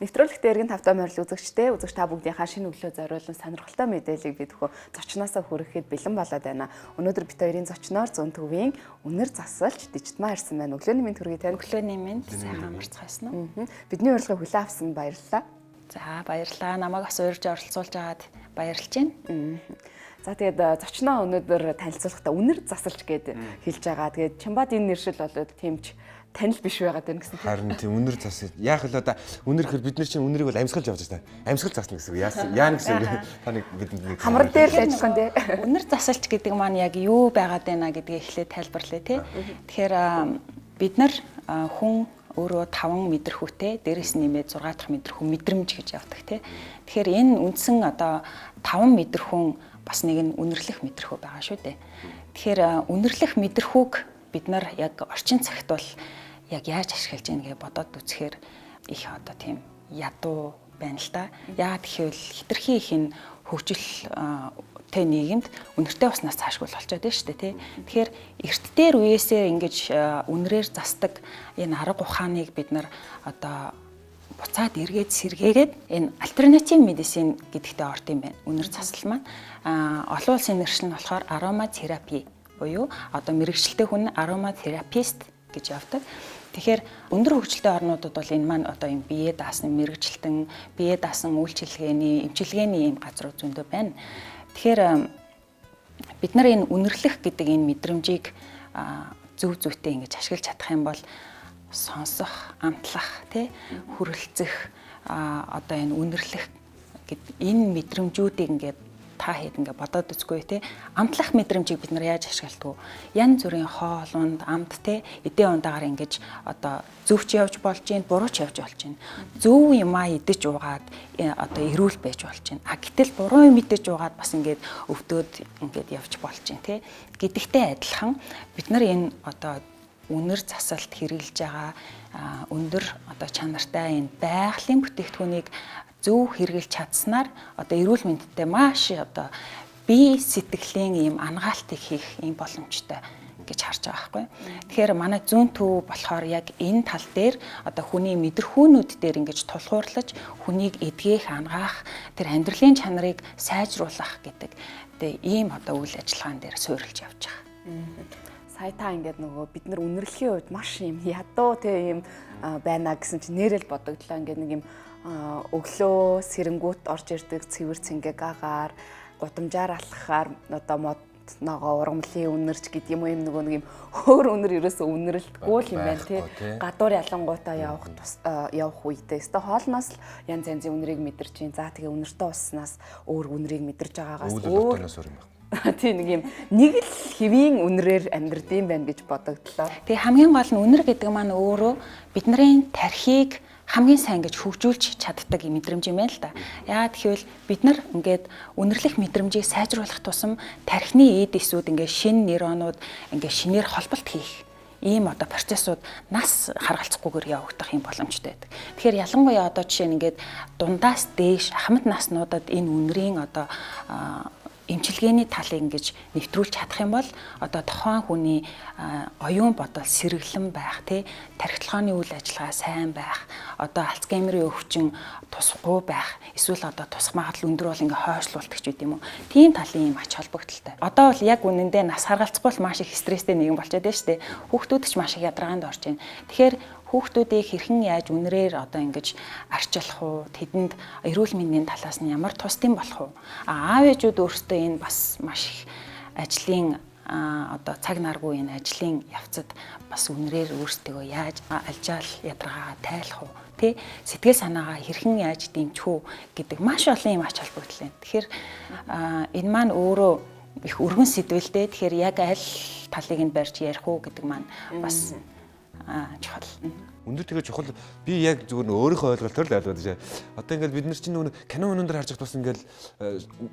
Нэвтрүүлэгт эргэн тавтай морил үзэгчтэй үзэгч та бүгдийнхаа шинэ өглөө зориулсан сонирхолтой мэдээллийг бид хөө зочноосоо хүрэхэд бэлэн болоод байна. Өнөөдөр бид хоёрын зочноор Зүүн төвийн үнэр засалч Дижитмаа ирсэн байна. Өглөөний мэнд хүргэе тань. Өглөөний мэнд сайхан амарцгаасан уу? Бидний урилгыг хүлээн авсан баярлалаа. За баярлалаа. Намайг бас урьж оролцуулж аваад баярлж байна. За тэгээд зочноо өнөөдөр танилцуулахдаа үнэр засалч гэдээ хэлж байгаа. Тэгээд Чамбад энэ нэршил болоод тэмч танил биш байгаад байна гэсэн. Харин тийм үнэр засал. Яг л одоо үнэр гэхэр бид нар чинь үнэрийг бол амьсгалж явж байна. Амьсгал засна гэсэн үг. Яа гэсэн үг. Та нэг бидэнд хамар дээр л ажиллах нь тий. Үнэр засалч гэдэг маань яг юу байгаад байна гэдгийг эхлээд тайлбарлая тий. Тэгэхээр бид нар хүн өөрөө 5 мэдрэхүйтэй дээрээс нэмээд 6 дахь мэдрэхүү мэдрэмж гэж явдаг тий. Тэгэхээр энэ үндсэн одоо 5 мэдрэхүүн бас нэг нь үнэрлэх мэдрэхүү байгаа шүү дээ. Тэгэхээр үнэрлэх мэдрэхүүг бид нар яг орчин цагт бол яг яаж ашиглаж ийнгээ бодоод үзэхээр их одоо тийм ядуу байна л да. Яагаад гэвэл хитрхи их энэ хөгжил нийгэмд үнэртэй уснаас цаашгүй болчиход байна шүү дээ тий. Тэгэхээр эрт дээр үеэсээр ингэж үнрээр засдаг энэ арга ухааныг бид нар одоо буцаад эргээд сэргээгээд энэ альтернатив медицин гэдэгтээ орд юм байна. Үнэр засал маань олон улсын нэршил нь болохоор ароматерапи буюу одоо мэрэгчлээ хүн ароматерапист гэж явдаг. Тэгэхээр өндөр хөгжилтэй орнуудад бол энэ маань одоо юм бие даасан мэрэгчлэн, бие даасан үйлчилгээний, эмчилгээний юм газрууд зөндөө байна. Тэгэхээр бид нар энэ үнэрлэх гэдэг энэ мэдрэмжийг зөв зүйтэй ингэж ашиглаж чадах юм бол сонсох, амтлах, тий хүрэлцэх одоо энэ үнэрлэх гэд энэ мэдрэмжүүдийг ингээд та хэд ингээ бодоод үзгүй те амтлах мэдрэмжийг бид нар яаж ашигладаг вэ? Янз бүрийн хоолунд амт те эдийн ундаагаар ингэж одоо зөвч явж болж гин бурууч явж болж гин зөв юмаа идэж уугаад одоо эрүүл байж болж гин гэтэл буруу юм идэж уугаад бас ингээд өвдөөд ингээд явж болж гин те гэдэгтэй адилхан бид нар энэ одоо үнэр засалт хэрэгжилж байгаа өндөр одоо чанартай энэ байгалийн бүтээгдэхүүнийг зөв хэрэгжилж чадсанаар одоо эрүүл мэндэд маш одоо бие сэтгэлийн ийм ангаалтыг хийх ийм боломжтой гэж харж байгаа байхгүй. Тэгэхээр манай зүүн төв болохоор яг энэ тал дээр одоо хүний мэдрэхүүнүүд дээр ингэж тулгуурлаж хүнийг эдгэх, ангаах, тэр амьдралын чанарыг сайжруулах гэдэг тэгээ ийм одоо үйл ажиллагаан дээр суурилж явж байгаа. Сая та ингээд нөгөө бид нар үнэрлэхийн үед маш юм ядуу тийм байна гэсэн чинь нэрэл бодогдлоо ингээд нэг юм өглөө сэрэнгүүт орж ирдэг цэвэр цэнгэ гагаар гудамжаар алхахаар одоо мод ногоо ургамлын үнэрч гэдэг юм уу юм нөгөө нэг юм өөр үнэр ерөөсөө үнэрлдэггүй юм байна тий гадуур ялангуутаа явах үедээ өстө хоолноос л янз янзын үнэрийг мэдэрч чинь за тэгээ үнэртэй уснаас өөр үнэрийг мэдэрж байгаагаас өөр тий нэг юм нэг л хэвийн үнрээр амьдрдсан байна гэж бодогдлоо. Тэгээ хамгийн гол нь үнэр гэдэг маань өөрөө бидний тархийг хамгийн сайн гэж хөгжүүлж чаддаг мэдрэмж юм байна л да. Яагаад гэвэл бид нар ингээд үнэрлэх мэдрэмжийг сайжруулах тусам тархины эдисүүд ингээд шинэ нейронууд ингээд шинээр холболт хийх ийм одоо процессууд нас харгалзахгүйгээр явагдах юм боломжтой байдаг. Тэгэхээр ялангуяа одоо жишээ нь ингээд дундаас дээш ахмад наснуудад энэ үнэрийн одоо эмчилгээний талыг ингэж нэвтрүүлж чадах юм бол одоо тухайн хүний оюун бодол сэргэлэн байх тий тархитлагын үйл ажиллагаа сайн байх одоо Альцгеймерийн өвчин тусахгүй байх эсвэл одоо тусах магадлал өндөр бол ингээ хойшлуулдаг ч гэдэм үү тийм талын юм ач холбогдолтой. Одоо бол яг үнэндээ нас харгалзахгүй маш их стресстэй нэгэн болчиход байна шүү дээ. Хүүхдүүд ч маш их ядаргаанд орж байна. Тэгэхээр хүүхдүүдийг хэрхэн яаж үнрээр одоо ингэж арчлах уу тэдэнд эрүүл мэндийн талаас нь ямар тусдим болох уу аав ээжүүд өөрсдөө энэ бас маш их ажлын одоо цаг наргүй энэ ажлын явцад бас үнрээр өөрсдөө яаж алжаал ядаргаагаа тайлах уу тий сэтгэл санаагаа хэрхэн яаж дэмжих үү гэдэг маш олон юм ач холбогдол байна. Тэгэхээр энэ маань өөрөө их өргөн сэдвэлтэй. Тэгэхээр яг аль талыг нь барьж ярих уу гэдэг маань бас чухал. Өндөр тэгээ чухал би яг зүгээр өөрийнхөө ойлголтоор л ойлгоод байна. Одоо ингээд бид нар чинь нөгөө кино өнөндөр харж байгаа тус ингээд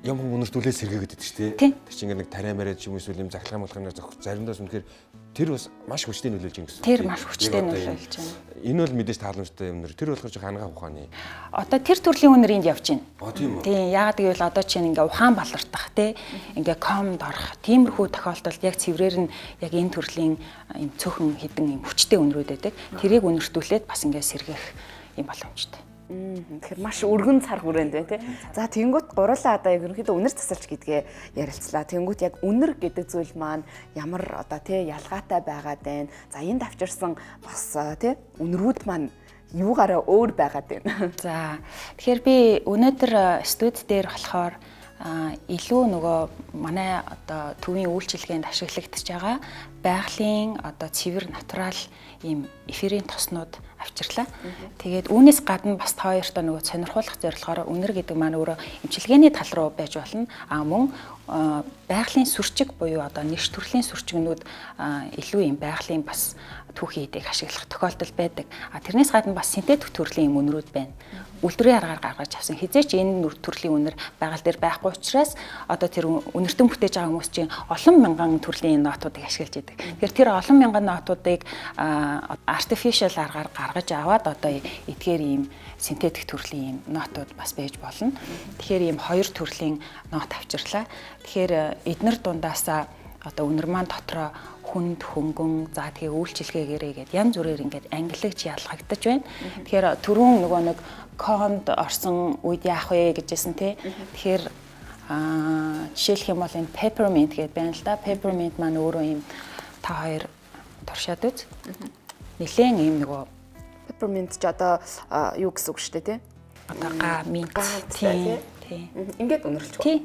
юм хүн үнэртүүлээ сэргээгээд идэв шүү дээ. Тэр чинь ингээд нэг тариа мараад юм эсвэл юм захлах молхоноор заримдаа үнэхээр тэр бас маш хүчтэй нөлөөлж юм гэсэн. Тэр маш хүчтэй нөлөөлж байна. Энэ бол мэдээж тааламжтай юм нэр. Тэр болохоор жоо хангаа ухааны. Одоо тэр төрлийн үнэр энд явж байна. Тийм үү. Тийм яагаад гэвэл одоо чинь ингээ ухаан балартах тий ингээ комд орох тиймэрхүү тохиолдолд яг цэврээр нь яг энэ төрлийн юм цөөхөн хідэн юм хүчтэй үнрүүд байдаг. Тэрийг үнэртүүлээд бас ингээ сэргэх юм боломжтой. Тэгэхээр маш өргөн цар хүрээнд байна тий. За тэнгуут гурлаа одоо яг ерөнхийдөө үнэр тасалж гэдгээ яриулцлаа. Тэнгуут яг үнэр гэдэг зүйл маань ямар одоо тий ялгаатай байгаад байна. За энд авчирсан бас тий үнэрүүд маань юугаараа өөр байгаад байна. За тэгэхээр би өнөөдөр студ дээр болохоор илүү нөгөө манай одоо төвийн үйлчилгээнд ашиглагдаж байгаа байгалийн одоо цэвэр натурал ийм эфирийн тоснууд авчирлаа. Тэгээд үүнээс гадна бас хоёртоо нөгөө сонирхуулах зорилгоор үнэр гэдэг маань өөрөө эмчилгээний тал руу байж болно. Мөн байгалийн сүрчиг буюу одоо нэрш төрлийн сүрчигнүүд илүү ийм байгалийн бас түүхий эдийг ашиглах тохиолдол байдаг. Тэрнээс гадна бас синтетик төрлийн юм үнэрүүд байна. Үйлдвэрийн аргаар гаргаж авсан. Хизээч энэ төрлийн үнэр байгаль дээр байхгүй учраас одоо тэр үнэртэн бүтээж байгаа хүмүүс чинь олон мянган төрлийн нотуудыг ашиглаж идэг. Тэгэхээр тэр олон мянган нотуудыг artificial аргаар гаргаж аваад одоо эдгээр ийм синтетик төрлийн ийм нотууд бас байж болно. Тэгэхээр ийм хоёр төрлийн нот авчирлаа. Тэгэхээр эднэр дундаасаа одоо үнэр маань дотроо хүнд хөнгөн за тэгээ үйлчилгээгээрээ гээд янз бүрээр ингээд ангилэгч ялгагдаж байна. Тэгэхээр түрүүн нөгөө нэг конд орсон үед яах вэ гэжсэн тий. Тэгэхээр жишээлх юм бол энэ peppermint гэдэг байна л да. Peppermint маань өөрөө ийм та хоёр туршаад үз. Нилээн ийм нөгөө Peppermint ч одоо юу гэсэн үг шүү дээ тий. Одоо mint тий. Ингээд үнэрлж байна. Тий.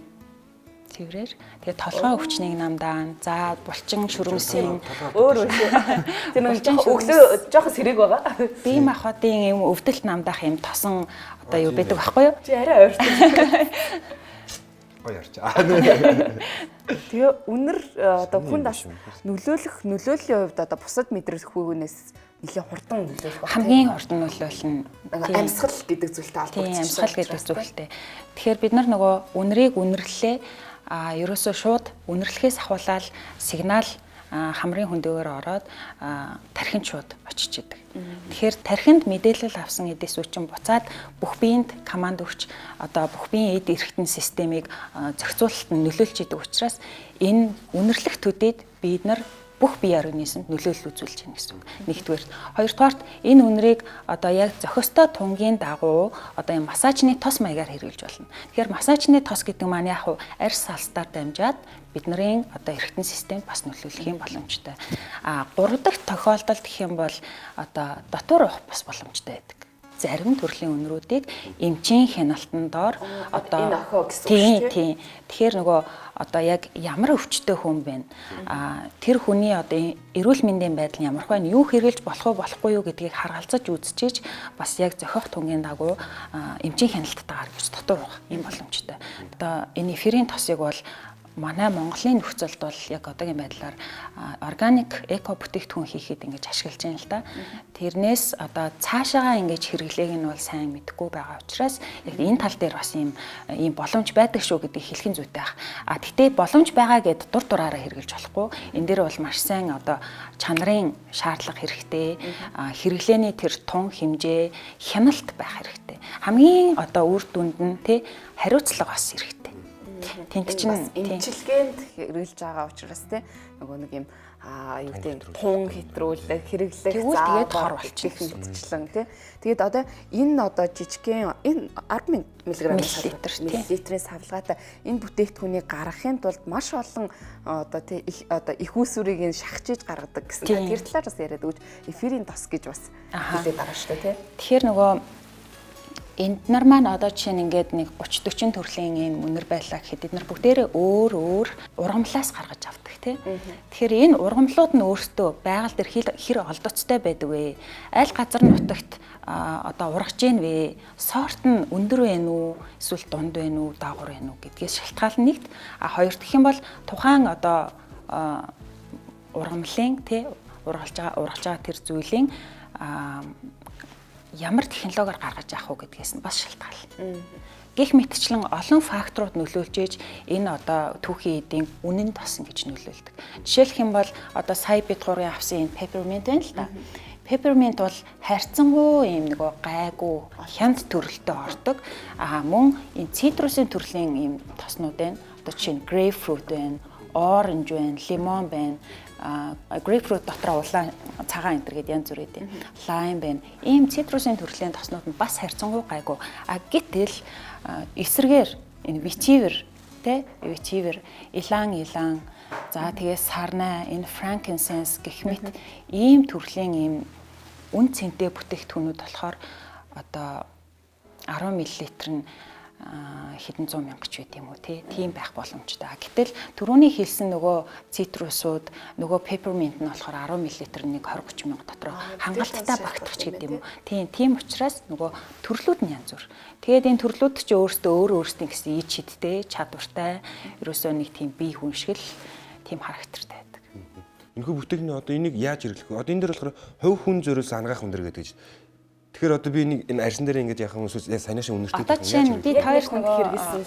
Цэврээр. Тэгээ толгой өвчнийг намдаан. За булчин шүрмсийн өөр үү. Тэр нэг өглөө жоохон сэрэг байгаа. Бие махбодын юм өвдөлт намдаах юм тосон одоо юу байдаг байхгүй юу? Чи арай ойрхон. Гоё ярьж. Тэгээ үнэр одоо хүнд бас нөлөөллийн хувьд одоо бусад мэдрэлхүүнээс нэлээд хурдан нөлөөлөх байна. Хамгийн хурдан нөлөөлнө. Амьсгал гэдэг зүйлтэй холбоотой. Амьсгал гэдэг зүйлтэй. Тэгэхээр бид нар нөгөө үнэрийг үнэрлэлээ ерөөсөө шууд үнэрлэхээс ахуулаад сигнал хамрын хөндөөгөөр ороод тархинд шууд очиж идэг. Тэгэхээр тархинд мэдээлэл авсан эдээс үчин буцаад бүх биед команд өгч одоо бүх биеийн эд эрхтэн системийг зохицуулалт нь нөлөөлж идэг учраас энэ үнэрлэх төдийд бид нар бүх бие организмд нөлөөлөл үзүүлж байна гэсэн үг. Нэгдүгээр. Хоёрдугаарт энэ үнэрийг одоо яг зохистой тунгийн дагуу одоо юм массажны тос маягаар хэрэглэж болно. Тэгэхээр массажны тос гэдэг маань яг арьс салстаар дамжаад бидний одоо эргэтэн системд бас нөлөөлөх юм боломжтой. Гурав дахь тохиолдолд гэх юм бол одоо дотор уух бас боломжтой байдаг. Зарим төрлийн үнэрүүдийг эмчийн хяналтан доор одоо энэ охоо гэсэн үг шүү дээ. Тэгэхээр нөгөө одоо яг ямар өвчтөй хүн бэ? Тэр хүний одоо эрүүл мэндийн байдал ямар вэ? Юу хэрэглэж болох уу, болохгүй юу гэдгийг харгалзаж үзчихэж бас яг зохиох тунгийн дагуу эмчийн хяналтатаар гэж дотор уух юм боломжтой. Одоо энэ эфирийн тосыг бол манай Монголын нөхцөлд бол яг одоогийн байдлаар органик эко бүтээгдэхүүн хийхэд ингэж ашиглаж байна л да. Тэрнээс одоо цаашаага ингэж хэрэглээг нь бол сайн мэдэхгүй байгаа учраас яг энэ тал дээр бас ийм боломж байдаг шүү гэдгийг хэлхэн зүйтэй байх. Гэхдээ боломж байгаа гэд дур дураараа хэрэглэж болохгүй. Энэ дээр бол маш сайн одоо чанарын шаардлага хэрэгтэй. Хэрэглээний тэр тун хэмжээ, хяналт байх хэрэгтэй. Хамгийн одоо үр дүнд нь хариуцлага бас хэрэгтэй. Тэнд чинь эмчилгээнд хэрэглэж байгаа учраас нөгөө нэг юм юу гэдэг тун хэтрүүлэх хэрэглэх тэгээд хор болчихсон мэдчлэн тэгээд одоо энэ одоо жижигхэн энэ 10,000 мл-ийн савлгаатай энэ бүтээгдэхүүнийг гаргахын тулд маш олон одоо их усүрийг шахажиж гаргадаг гэсэн. Тэр талаар бас яриад өгч эфирийн тос гэж бас хэлээд байгаа шүү дээ. Тэгэхээр нөгөө энд нар маань одоо жишээ нь ингээд нэг 30-40 төрлийн ийм үнэр байлаа гэхэд эдгээр бүгдээрээ өөр ургамлаас гаргаж авдаг тийм. Тэгэхээр энэ ургамлууд нь өөрсдөө байгаль дээр хэр олдоцтой байдаг вэ? Аль газар нутагт одоо ургаж ийн вэ? Сорт нь өндөр вэ үү? Эсвэл дунд вэ үү? Даагур вэ үү гэдгээс шалтгаална нэгт. Хоёр дахь юм бол тухайн одоо ургамлын ургалж байгаа тэр зүйлийн ямар технологиор гаргаж авах уу гэдгээс нь бас шалтгаална. Гэх мэтчлэн олон факторууд нөлөөлж ээж энэ одоо түүхийн эдийн үнэн тосон гэж нөлөөлдөг. Жишээлх юм бол одоо сая бид гурван авсан энэ peppermint байна л да. Peppermint бол хайрцангуй юм нөгөө гайгүй хямд төрөлтөй ордог. Мөн энэ цитрусын төрлийн юм тоснууд байна. Одоо жишээ нь grapefruit байна, orange байна, lemon байна, grapefruit дотроо улаан цагаан энэ гэдэг янз бүр идэв. Lime байна. Ийм цитрусын төрлийн тоснууд нь бас харьцангуй гайгүй. Гэтэл эсрэгээр энэ vetiver, илан за тэгээ сарна, энэ frankincense гэх мэт ийм төрлийн ийм үн цэнтэй бүтээгдэхүүнүүд болохоор одоо 10 мл нь хэдэн 100 мянга ч байт юм уу тийм байх боломжтой. Гэтэл түрүүний хэлсэн нөгөө цитрусууд, нөгөө peppermint нь болохоор 10 мл нэг 20-30 мянга дотор хангалттай багтах ч гэдэм үү. Тийм учраас нөгөө төрлүүд нь янз бүр. Тэгээд энэ төрлүүд ч өөрсдөө өөрсдийн гэсэн ид шидтэй, чадвартай, ерөөсөө нэг тийм бие хүн шиг л тийм характертай байдаг. Энэхүү бүтээгний одоо энийг яаж хэрэглэх вэ? Одоо энэ дээр болохоор хувь хүн зөрөөс ангаах өндөр гэдэг чинь. Тэгэхээр одоо би энэ арьсан дээр ингэж яхах хүмүүс санаашаа үнэртэй. Одоо чинь бид хоёр нөгөө хэрэгэлсэн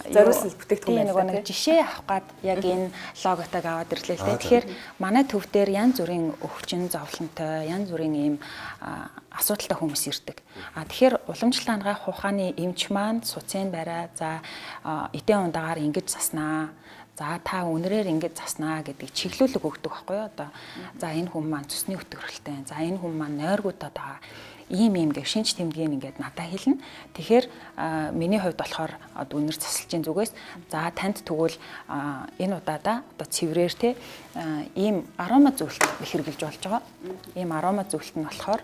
зориулсан бүтээгдэхүүн байна. Нэг жишээ авах гад яг энэ логотойг аваад ирлээ л дээ. Тэгэхээр манай төв дээр янз бүрийн өвчин зовлонтой, янз бүрийн ийм асуудалтай хүмүүс ирдэг. Тэгэхээр уламжлалт ангаах ухааны эмч маань суцын барай, за эдийн ундаагаар ингэж заснаа. За та үнрээр ингэж заснаа гэдэг чиглүүлэг өгдөг байхгүй юу одоо. За энэ хүн маань цусны өтгөрөлтэй. За энэ хүн маань нойргуудад байгаа. Ийм гэх шинж тэмдгийг ингээд надад хэлнэ. Тэгэхээр миний хувьд болохоор одоо үнэр засалчийн зүгээс за танд тэгвэл энэ удаадаа одоо цэврээр те ийм арома зөвлөлт хэрэгжилж болж байгаа. Ийм арома зөвлөлт нь болохоор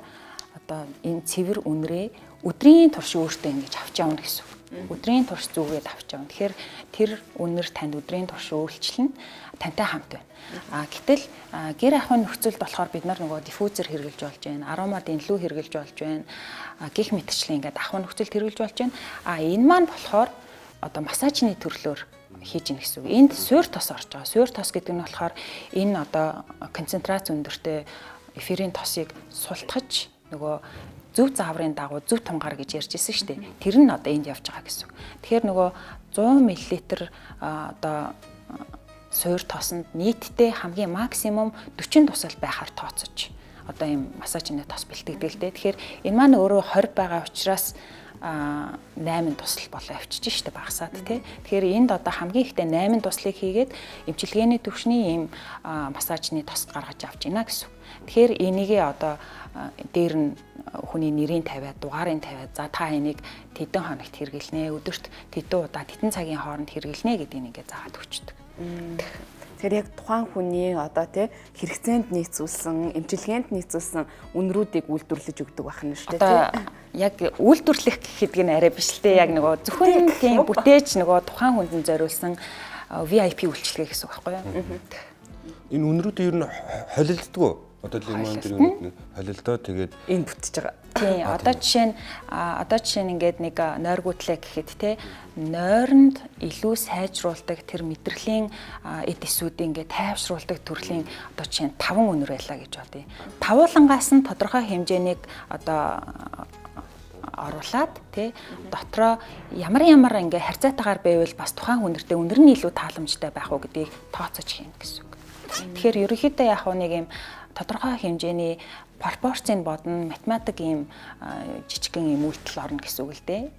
одоо энэ цэвэр үнрээ өдрийн турш өөртөө ингэж авч явна гэсэн. Өдрийн турш зүгээд авч явна. Тэгэхээр тэр үнэр танд өдрийн турш үйлчлэн тантай хамт байна. Гэтэл гэр ахуйн нөхцөлд болохоор бид нар нөгөө диффузер хэрэгжилж болж байна. Арома дэнлүү хэрэгжилж болж байна. Гих мэтчлэн ингээд ахуйн нөхцөлд хэрэгжилж болж байна. Энэ маань болохоор одоо массажны төрлөөр хийж ийн гэсэн үг. Энд суур тос орж байгаа. Суур тос гэдэг нь болохоор энэ одоо концентрац өндөртэй эфирийн тосыг султгаж нөгөө зөв зааврын дагуу зөв тунгаар гэж ярьж ирсэн шүү дээ. Тэр нь одоо энд явж байгаа гэсэн үг. Тэгэхээр нөгөө 100 мл одоо суур тосонд нийтдээ хамгийн максимум 40 тусал байхаар тооцож одоо ийм массажны тос бэлтгэдэг л дээ. Тэгэхээр энэ маань өөрөө 20 байгаа учраас 8 тусал болоо авчиж штэ багасаад тий. Тэгэхээр энд одоо хамгийн ихдээ 8 туслыг хийгээд эмчилгээний төвшний ийм массажны тос гаргаж авч байна гэсэн. Тэгэхээр энийгээ одоо дээр нь хүний нэрийн тавиад, дугаарын тавиад за та энийг тэдэн хоногт хэрэглэнэ, өдөрт тэдэн удаа тэтэн цагийн хооронд хэрэглэнэ гэдгийг ингээд заагаад өгчдөг. Тэгэхээр яг тухайн хүний одоо тий хэрэгцээнд нийцүүлсэн, эмчилгээнд нийцүүлсэн үнрүүдийг үйлдвэрлэж өгдөг байх нь шүү дээ. Одоо яг үйлдвэрлэх гэхэд нь арай биш л дээ. Яг нөгөө зөвхөн тийм бүтээж нөгөө тухайн хүнд зориулсан VIP үйлчилгээ гэсэн үг байхгүй юу? Энэ үнрүүд ер нь холилддог уу? Одоо лимон дээр нэг холилдоо тэгээд энэ бүтэж байгаа. Тийм. Одоо жишээ нь ингээд нэг нойргуутлаа гэхэд те нойронд илүү сайжруулдаг тэр мэдрэлийн эд эсүүдийг ингээд тайвшруулдаг төрлийн одоо жишээ нь 5 үнэр байлаа гэж бодъё. Тавуулангаас нь тодорхой хэмжээнийг одоо оруулаад тий дотроо ямар ингээ харьцаатайгаар байвал бас тухайн хүнэртэй үнэр нь илүү тааламжтай байх уу гэдгийг тооцож хийнэ гэсэн үг. Тэгэхээр ерөнхийдөө яг нэг юм тодорхой хэмжээний пропорцийг бодно, математик ийм жижигхэн ийм үйлдэл орно гэсэн үг л дээ.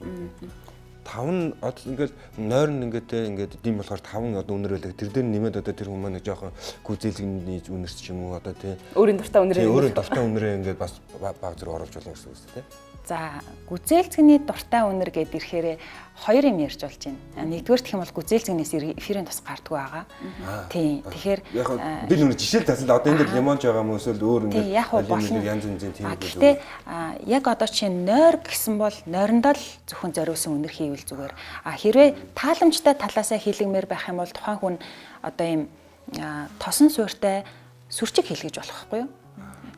5 нь одоо ингээд нойр нь ингээд дим болохоор 5 одоо үнэр байлаа. Тэр дээр нэмээд одоо тэр хүмүүс нэг жоохон гүзээлгний үнэрч ч юм уу одоо тий. Өөрийн дуртай үнэрээ. Өөрийн дуртай үнэрээ ингээд бас баг зэрэг оруулж болно гэсэн үг тий. За гүзээлцгний дуртай үнэр гэд ирэхээр хоёр юм ярьж болж байна. Нэгдүгээр гэх юм бол гүзээлцгнээс эфирийн тус гардаг байгаа. Тийм. Тэгэхээр би нүр жишээл тасал одоо энэ дээр лимонж байгаа юм эсвэл өөр ингээд янз янзын тийм үү. Гэхдээ яг одоо чинь нойр гэсэн бол нойрондоо л зөвхөн зориулсан үнэр хийвэл зүгээр. Хэрвээ тааламжтай талаасаа хийлгэмээр байх юм бол тухайн хүн одоо ийм тосон суурьтай сүрчиг хийлгэж болох байхгүй юу?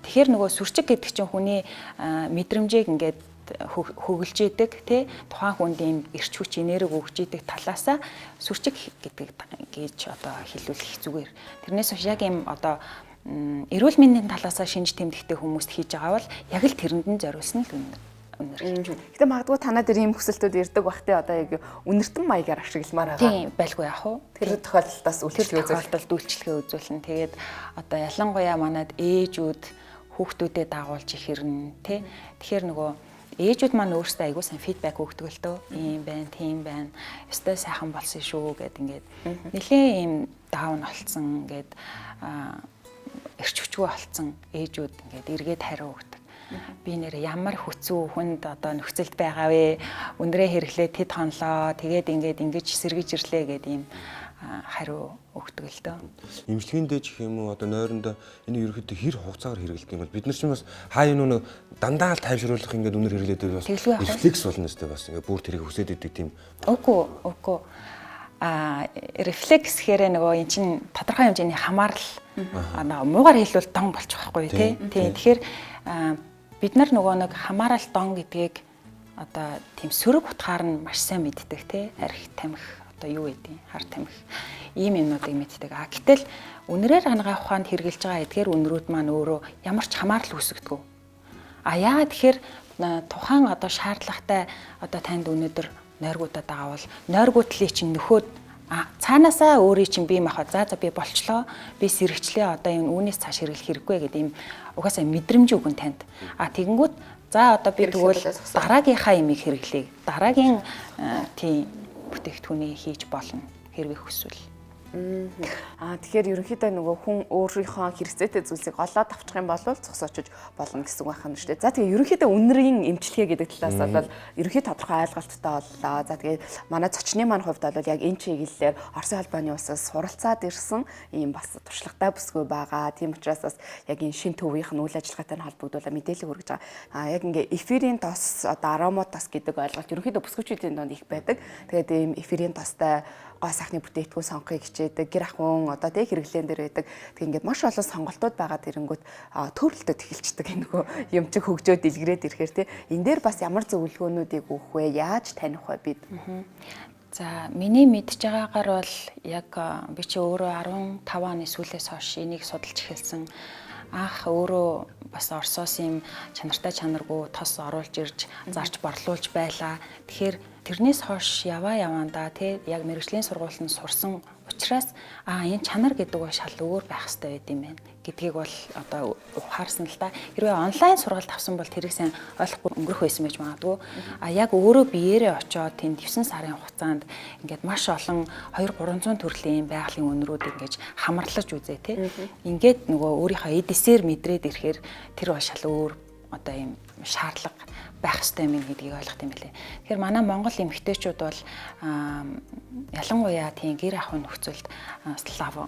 Тэгэхээр нөгөө сүрчиг гэдэг чинь хүний мэдрэмжийг ингээд хөгөлж идэг тий тухайн хүнд ийм эрч хүч энерги өгж идэг талаасаа сүрчиг гэдэг гэж одоо хэлүүлэх зүгээр. Тэрнээс биш яг ийм одоо эрүүл мэндийн талаасаа шинж тэмдэгтэй хүмүүст хийж байгаа бол яг л тэрэнд нь зориулсан л үнэр. Гэтэ магадгүй танаа дээр ийм хүсэлтүүд ирдэг бах тий одоо яг үнэртэн маягаар ашигламаар байгаа. Тийм байлгүй яах вэ? Тэр тохиолдолд үйлчлэгээ үзүүлнэ. Тэгээд одоо ялангуяа манад ээжүүд хүүхдүүдэд дагуулж ихэрнэ тий. Тэгэхээр нөгөө ээжүүд маань өөрсдөө айгуу сайн фидбек өгдөг л дөө. Ийм байна, тийм байна. Өстой сайхан болсон шүү гэд ингээд нэлээ ийм даун олцсон гэд эрч хүчгүй болцсон ээжүүд ингээд эргээд хариу өгдөг. Би нэр ямар хүцүү хүнд одоо нөхцөлд байгаа вэ? Өндрөө хэрэглээ тэд хонлоо. Тэгээд ингээд ингэж сэргэж ирлээ гэдэг ийм хариу өгдөг л дөө. Имчилгээний дэж гэх юм уу одоо нойрондоо энэ ерөөхдөө хэр хугацаагаар хэрэглэдэг юм бол бид нар ч бас хаа юу нэг дандаа л тайвшруулах ингээд үнэр хэрэглээд бас рефлекс болно өстэй бас ингээд бүр тэрийг хүсээд идэг тийм. Үгүй. Рефлекс гэхээр нөгөө эн чин тодорхой хэмжээний хамаарал муугаар хэлбэл дон болчих واخгүй тий. Тэгэхээр бид нар нөгөө нэг хамаарал дон гэдгийг одоо тийм сөрөг утгаар нь маш сайн мэддэг тий. Арх тамхи одоо юу гэдэг хар тамхи ийм юмнуудыг мэддэг. Гэтэл үнрээр хангаах ухаанд хэрглэж байгаа эдгээр үнрүүд маань өөрөө ямар ч хамаарал үүсгэдэг. Яагаад тэгэхээр тухайн одоо шаардлагатай одоо танд өнөөдөр нойргуудад даавал нойргуудлыг чинь нөхөд цаанаасаа өөрийн чинь бие махбод за би болчлоо би сэрэгчлээ одоо энэ үүнээс цааш хэрэглэх хэрэггүй гэдэг ийм угаасаа мэдрэмж өгөн танд. Тэгэнгүүт за одоо би тэгвэл дараагийнхаа имийг хэрэглэе. Дараагийн тийм бүтээгдэхүүнийг хийж болно хэрвээ хүсвэл. Тэгэхээр ерөнхийдөө нөгөө хүн өөрийнхөө хэрэгцээтэй зүйлсийг олоод авчих юм бол зогсоочж болно гэсэн үг байна шүү дээ. За тэгээ ерөнхийдөө үнэрийн эмчилгээ гэдэг талаас бол ерөнхий тодорхой ойлголттой боллоо. За тэгээ манай зочны маань хувьд бол яг энэ чиглэлээр Оросын холбооны улсаас суралцаад ирсэн ийм бас туршлагатай бүсгүй байгаа. Тийм учраас бас яг энэ шин төвийнх нь үйл ажиллагаатай холбогдуулаад мэдээлэл хүргэж байгаа. Яг ингээ эфирийн тос одоо арома тос гэдэг ойлголт ерөнхийдөө бүсгүйчүүдийн донд их байдаг. Тэгээд ийм эфирийн тостой гоо сайхны бүтээгдэхүүн сонгохыг хичээдэг, гэр ахуйн одоо тэг хэрэглэн дээр байдаг. Тэг ингээд маш олон сонголтууд байгаа тэрэнгүүт төрөлтөд эхэлцдэг энэ нөгөө юм чиг хөгжөөд илгэрээд ирэхээр тий. Энэ дээр бас ямар зөвлөгөөнүүдийг өгөх вэ? Яаж таних вэ бид? За миний мэдж байгаагаар бол яг би чи өөрөө 15 оны сүүлээс хойш энийг судалж эхэлсэн. Өөрөө бас Оросоос юм чанартай чанаргүй тос оруулж ирж зарч борлуулж байлаа. Тэгэхээр тэрнээс хойш яваандаа тий яг мэргэжлийн сургуульд нь сурсан учраас энэ чанар гэдэг нь шал өөр байх хэрэгтэй байд юм байна гэдгийг бол одоо ухаарсан л та. Хэрвээ онлайн сургалт авсан бол тэрийг сайн ойлгохгүй өнгөрөх байсан байж магадгүй. Яг өөрөө биеэрээ очиод тэнд 9 сарын хугацаанд ингээд маш олон 200-300 төрлийн байгалийн үнрүүдийг ингэж хамарлаж үзээ тий. Ингээд нөгөө өөрийнхөө эдисээр мэдрээд ирэхээр тэр бол шал өөр одоо юм шаардлага байх ёстой юм гэдгийг ойлгох юм билээ. Тэгэхээр манай Монгол эмэгтэйчүүд бол ялангуяа тийм гэр ахуйн нөхцөлд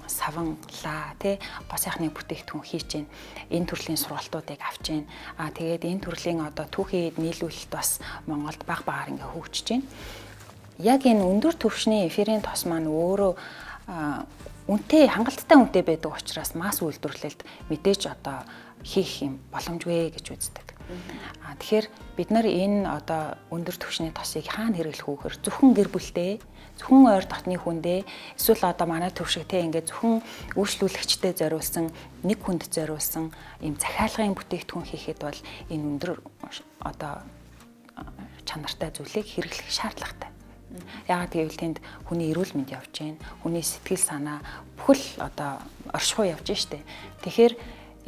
саван лаа тий гоо сайхны бүтээгдэхүүн хийж гин энэ төрлийн сургалтуудыг авч гин. Тэгээд энэ төрлийн одоо түүхийд нийлүүлэлт бас Монголд баг багаар ингээ хөгжиж гин. Яг энэ өндөр түвшний эфирийн тос маань өөрөө үнэтэй хангалттай үнэтэй байдаг учраас масс үйлдвэрлэлд мэдээж одоо хийх юм боломжгүй гэж үздэг. Тэгэхээр бид нар энэ одоо өндөр түвшний тосыг хаана хэрэглэх вэ гэхээр зөвхөн гэр бүлтэй, зөвхөн ойр дотны хүндээ эсвэл одоо манай төвшигтэй ингээд зөвхөн үйлчлүүлэгчтэй зориулсан, нэг хүнд зориулсан ийм захиалгын бүтээгдэхүүн хийхэд бол энэ өндөр одоо чанартай зүйлийг хэрэглэх шаардлагатай. Яагаад гэвэл тэнд хүний эрүүл мэнд явж гин, хүний сэтгэл санаа бүхэл одоо оршихуй явж штэ. Тэгэхээр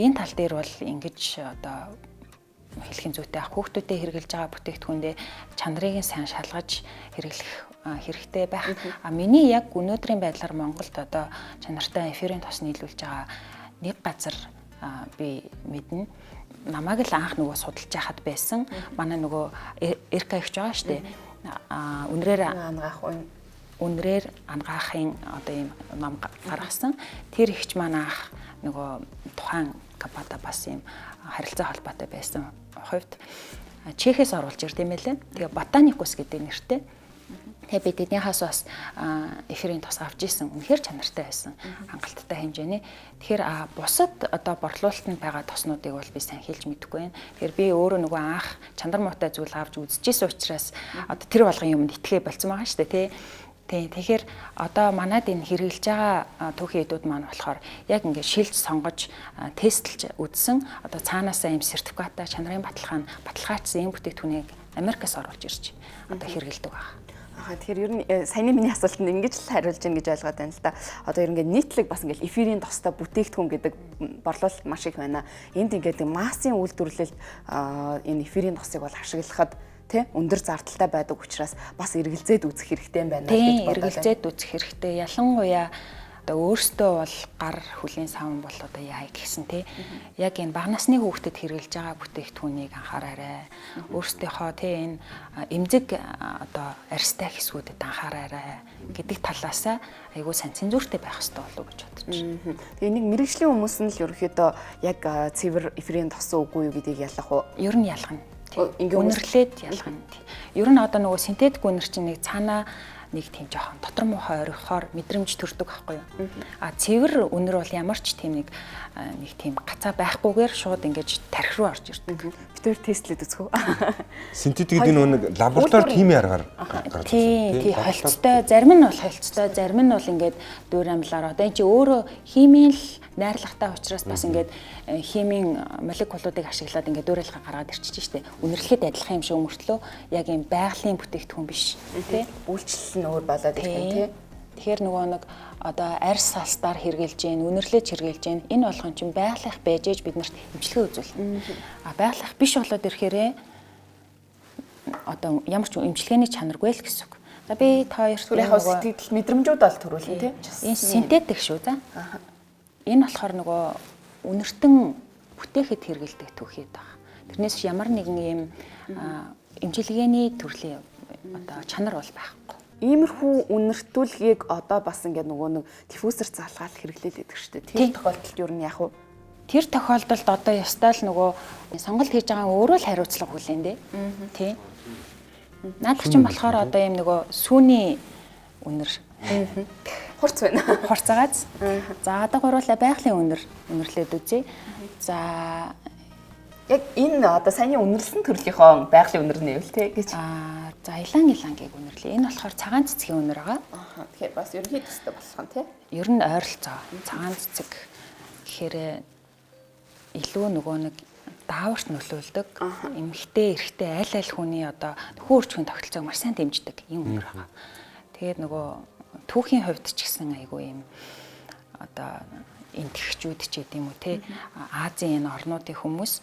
энэ тал дээр бол ингэж одоо хэлхийн зүйтэй хүүхдүүдэд хэрэгжилж байгаа бүтээгдэхүүндээ чанарыг сайн шалгаж хэрэглэх хэрэгтэй байх. Миний яг өнөөдрийн байдлаар Монголд одоо чанартай эфирийн тос нийлүүлж байгаа нэг газар би мэднэ. Намайг л анх нөгөө судалж байхад байсан. Манай нөгөө РК ихж байгаа шүү дээ. Үнрээр ангаахын одоо ийм ном гаргасан. Тэр ихч маань анх нөгөө тухайн компанида бас ийм харилцаа холбоотой байсан хувьд Чехээс оруулж ирд юм байлээ. Тэгээ Botanicus гэдэг нэртэй. Тэгээ би тэднийхээс бас эфирийн тос авч ийсэн. Үнэхээр чанартай байсан. Хангалттай хэмжээний. Тэгэхээр бусад одоо борлуулалтанд байгаа тоснуудыг бол би сайн хэлж мэдэхгүй байна. Тэгэхээр би өөрөө нөгөө анх чанар муутай зүйл авч үзчихсэн учраас одоо тэр болгон юмд итгэ болцсон байгаа шүү дээ, тий. Тэгэхээр одоо манад энэ хэрэгжилж байгаа түүхийн эдүүд маань болохоор яг ингээд шилж сонгож тестлж үзсэн одоо цаанаасаа ийм сертификаттай чанарын баталгаажсан ийм бүтээгдэхүүнийг Америкаас оруулж ирж одоо хэрэгэлдэг байна. Тэгэхээр ер нь саяны миний асуултанд ингэж л хариулж гин гэж ойлгоод байна л да. Одоо ер нь нийтлэг бас ингээл эфирийн тостой бүтээгдэхүүн гэдэг борлуулалт маш их байна. Энд ингээд массын үйлдвэрлэлд энэ эфирийн тосыг бол ашиглахад тэ өндөр зардалтай байдаг учраас бас эргэлзээд үзэх хэрэгтэй юм байна гэж бодлоо. Эргэлзээд үзэх хэрэгтэй. Ялангуяа одоо өөртөө бол гар хүлийн савн бол одоо яа гэсэн тий. Яг энэ бага насны хүүхдэд хэрэглэж байгаа бүтээгдэхүүнийг анхаараарай. Өөрсдийнхөө тий энэ эмзэг одоо арьстай хэсгүүдэд анхаараарай гэдэг талаасаа айгүй сайн цензуртэй байх хэрэгтэй болов уу гэж бодож байна. Тэгээ энийг мэрэгжлийн хүмүүс нь л ерөөхдөө яг цэвэр эфирийн тосон үгүй юу гэдгийг ялах уу? Ер нь ялгана. Үнэрлээд ялгана. Ер нь одоо нөгөө синтетик үнэр чинь нэг цаанаа нэг тийм жоохон дотор муухай орхихоор мэдрэмж төрдөг байхгүй юу. А цэвэр үнэр бол ямар ч тийм нэг тийм гацаа байхгүйгээр шууд ингэж тархи руу орж ирдэг. Битээр тестлээд үзэх үү? Синтетик гэдэг нэг лаборатори тимийн аргаар гарч ирсэн. Тий, холцтой, зарим нь бол холцтой, зарим нь бол ингээд дүүр амьлаар одоо энэ чи өөрөө химийн л найрлагатай учраас бас ингээд химийн молекулуудыг ашиглаад ингээд дүүрэлхэ гаргаад ирчихэж штэ. Үнэрлэхэд адилхан юм шиг мөртлөө яг юм байгалийн бүтээгдэхүүн биш тий. Үйлчлэл нь өөр болоод ирэх юм тий. Тэгэхээр нөгөө нэг одоо арьс салстаар хэрглэж гин, үнэрлэж хэрглэж гин энэ болгон чинь байгалах байж ээж биднэрт эмчилгээ үзүүл. А байгалах биш болоод ирэхээрээ одоо ямар ч эмчилгээний чанаргүй л гэсэн үг. За би та хоёрт яг сэтгэл мэдрэмжүүд бол төрүүлнэ тий. Энэ синтетик шүү за. Энэ болохоор нөгөө үнэртэн бүтээхэд хэргэлдэг түүхийд байгаа. Тэрнээс ямар нэгэн юм эмчилгээний төрлийн одоо чанар бол байхгүй. Иймэрхүү үнэртүүлгийг одоо бас ингээд нөгөө нэг диффузер залгаал хэрэглээд байдаг шүү дээ. Тэр тохиолдолд юу нь яг вэ? Тэр тохиолдолд одоо ястаа л нөгөө сонголт хийж байгаа өөрөө л хариуцлага хүлээн дээ. Тий. Наадах чинь болохоор одоо юм нөгөө сүүний үнэр хурц байна. Хурцаагааз. За одоо гуруула байгалийн үнэрлээд үзье. За яг энэ одоо саяны үнэрлсэн төрлийнхөө байгалийн үнэр нэвэл тий гэж. За илангийг үнэрлээ. Энэ болохоор цагаан цэцгийн үнэр байгаа. Тэгэхээр бас ерөнхий төстэй болох нь тий. Ер нь ойролцоо. Цагаан цэцэг гэхээр илүү нөгөө нэг дааварт нөлөөлдөг. Эмэгтэй, эрэгтэй аль хүний одоо нөхөн өрчгийн тогтолцоог маш сайн дэмждэг юм үнэр байгаа. Тэгээд нөгөө түүхийн хувьд ч гэсэн айгүй юм одоо энтгэгчүүд ч гэдэм үү те Азийн энэ орнуудын хүмүүс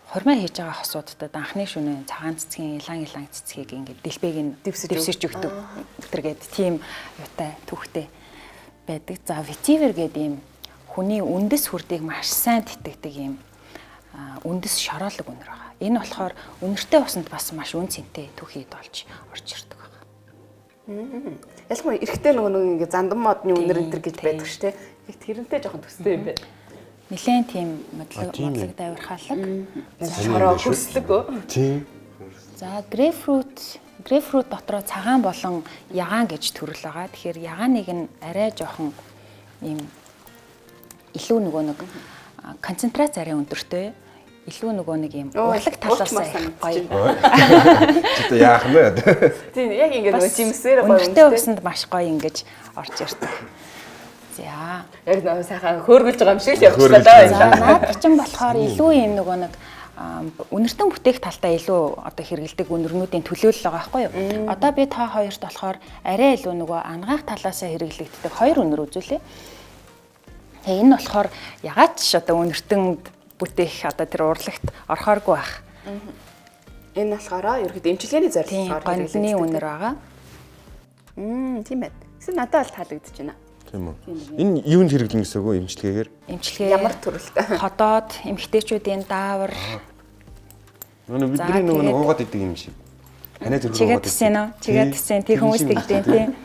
хормой хийж байгаа хосуудад анхны шөнө цагаан цэцгийн илан цэцгийг ингээд дэлбээг нь дэвсэж өгдөг. Тэргээд тийм юутай түүхтэй байдаг. За ветивер гэдэг юм хүний үндэс хүрдийг маш сайн тэтгдэг юм үндэс шороолог үнэр байгаа. Энэ болохоор үнэртэй усанд бас маш үн цэнтэй түүхийд болж орж ирдэг байгаа. Ялангуяа эрэгтэй нөгөө ингээ зандан модны үнэр энэ гэж байдаг шүү дээ. Яг тэрнтэй жоохон төстэй юм байна. Нилээн тийм модлог давирхаалаг. Шороо хөслөг. Тийм. За грейпфрут дотроо цагаан болон ягаан гэж төрөл байгаа. Тэгэхээр ягааныг нь арай жоохон ийм илүү нөгөө нэг концентрац арай өндөртэй. Илүү нөгөө нэг юм урлаг талаас гоё. Чи яах вэ? Тийм яг ингэ нөгөө жимсээр гоё үнэтэй усанд маш гоё ингэж орж ирдэг. За яг нөгөө сайхан хөөргөлж байгаа юм шиг л явчихлаа даа. За наад чинь болохоор илүү юм нөгөө нэг үнэртэн бүтээх талдаа илүү одоо хэрэгэлдэг үнэрнүүдийн төлөөлөл байгаа байхгүй юу? Одоо би та хоёрт болохоор арай илүү нөгөө ангаах талаасаа хэрэглэгддэг хоёр үнэр үзүүлээ. Тэгээ энэ болохоор ягаад ч одоо үнэртэнд бүтээх одоо тэр урлагт орхооргүй байх. Энэ болохоор ерөөд эмчилгээний зорилгоор гонхны үнэр байгаа. Тийм байна. Гэсэн надад бол таалагдж байна. Тийм үү. Энэ юунд хэрэглэн гэсэн үг вэ эмчилгээгээр? Эмчилгээ ямар төрөлтэй? Ходоод эмэгтэйчүүдийн даавар. Бидний нөгөө уугаад идэг юм шиг. Танай зөвлөгөө уугаад идэг. Чигээд тсэн тэр хүмүүс тэгдэв тийм.